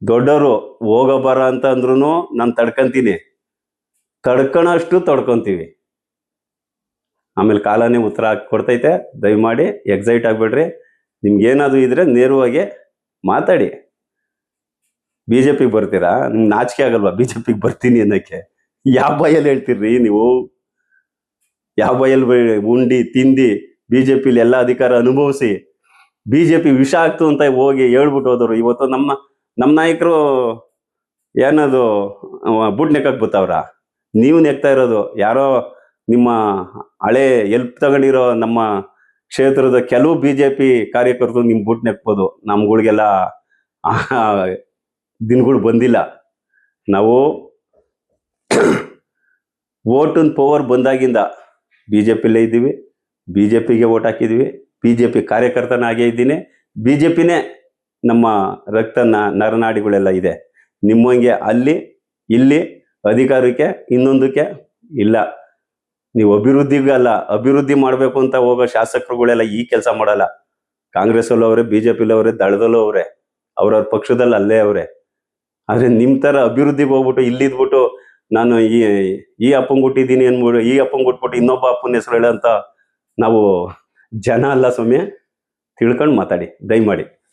ದೊಡ್ಡವರು ಹೋಗೋ ಬರ ಅಂತ ಅಂದ್ರೂ ನಾನು ತಡ್ಕೊಂತೀನಿ, ತಡ್ಕೊಳಷ್ಟು ತಡ್ಕೊಂತೀವಿ. ಆಮೇಲೆ ಕಾಲನೇ ಉತ್ತರ ಕೊಡ್ತೈತೆ. ದಯಮಾಡಿ ಎಕ್ಸೈಟ್ ಆಗ್ಬೇಡ್ರಿ. ನಿಮ್ಗೇನಾದ್ರು ಇದ್ರೆ ನೇರವಾಗಿ ಮಾತಾಡಿ. ಬಿಜೆಪಿಗೆ ಬರ್ತೀರಾ? ನಿಮ್ಗೆ ನಾಚಿಕೆ ಆಗಲ್ವಾ ಬಿಜೆಪಿಗೆ ಬರ್ತೀನಿ ಅನ್ನಕ್ಕೆ? ಯಾವ ಬಾಯಲ್ಲಿ ಹೇಳ್ತೀರ್ರಿ ನೀವು? ಯಾವ ಬಾಯಲ್ಲಿ ಉಂಡಿ ತಿಂದಿ ಬಿಜೆಪಿಲಿ ಎಲ್ಲ ಅಧಿಕಾರ ಅನುಭವಿಸಿ ಬಿಜೆಪಿ ವಿಷ ಆಗ್ತು ಅಂತ ಹೋಗಿ ಹೇಳ್ಬಿಟ್ಟು ಹೋದವರು ಇವತ್ತು ನಮ್ಮ ನಾಯಕರು ಏನದು ಬುಡ್ ನೆಕ್ಕಕ್ ಬತ್ತವ್ರ? ನೀವು ನೆಕ್ತಾ ಇರೋದು ಯಾರೋ ನಿಮ್ಮ ಹಳೆ ಎಲ್ಪ್ ತಗೊಂಡಿರೋ ನಮ್ಮ ಕ್ಷೇತ್ರದ ಕೆಲವು ಬಿಜೆಪಿ ಕಾರ್ಯಕರ್ತರು ನಿಮ್ ಬುಡ್ ನೆಕ್ಬೋದು. ನಮ್ಗಳಿಗೆಲ್ಲ ದಿನಗಳು ಬಂದಿಲ್ಲ. ನಾವು ವೋಟನ್ ಪವರ್ ಬಂದಾಗಿಂದ ಬಿಜೆಪಿಲೇ ಇದ್ದೀವಿ, ಬಿಜೆಪಿಗೆ ವೋಟ್ ಹಾಕಿದ್ವಿ, ಬಿಜೆಪಿ ಕಾರ್ಯಕರ್ತನಾಗೇ ಇದ್ದೀನಿ. ಬಿಜೆಪಿನೇ ನಮ್ಮ ರಕ್ತ ನರನಾಡಿಗಳೆಲ್ಲ ಇದೆ. ನಿಮ್ಮಂಗೆ ಅಲ್ಲಿ ಇಲ್ಲಿ ಅಧಿಕಾರಕ್ಕೆ ಇನ್ನೊಂದಕ್ಕೆ ಇಲ್ಲ. ನೀವು ಅಭಿವೃದ್ಧಿಗಲ್ಲ, ಅಭಿವೃದ್ಧಿ ಮಾಡಬೇಕು ಅಂತ ಹೋಗೋ ಶಾಸಕರುಗಳೆಲ್ಲ ಈ ಕೆಲಸ ಮಾಡಲ್ಲ. ಕಾಂಗ್ರೆಸ್ಸಲ್ಲೂ ಅವರೇ, ಬಿಜೆಪಿಲೂ ಅವರೇ, ದಳದಲ್ಲೂ ಅವರೇ, ಅವ್ರವ್ರ ಪಕ್ಷದಲ್ಲಿ ಅಲ್ಲೇ ಅವರೇ. ಆದರೆ ನಿಮ್ಮ ಥರ ಅಭಿವೃದ್ಧಿಗೆ ಹೋಗ್ಬಿಟ್ಟು ಇಲ್ಲಿದ್ಬಿಟ್ಟು ನಾನು ಈ ಅಪ್ಪಂಗೆ ಹುಟ್ಟಿದ್ದೀನಿ ಅನ್ಬಿಟ್ಟು ಈ ಅಪ್ಪಂಗೆ ಹುಟ್ಬಿಟ್ಟು ಇನ್ನೊಬ್ಬ ಅಪ್ಪನ ಹೆಸರು ಹೇಳೋಂಥ ನಾವು ಜನ ಅಲ್ಲ ಸ್ವಾಮಿ. ತಿಳ್ಕೊಂಡು ಮಾತಾಡಿ ದಯಮಾಡಿ.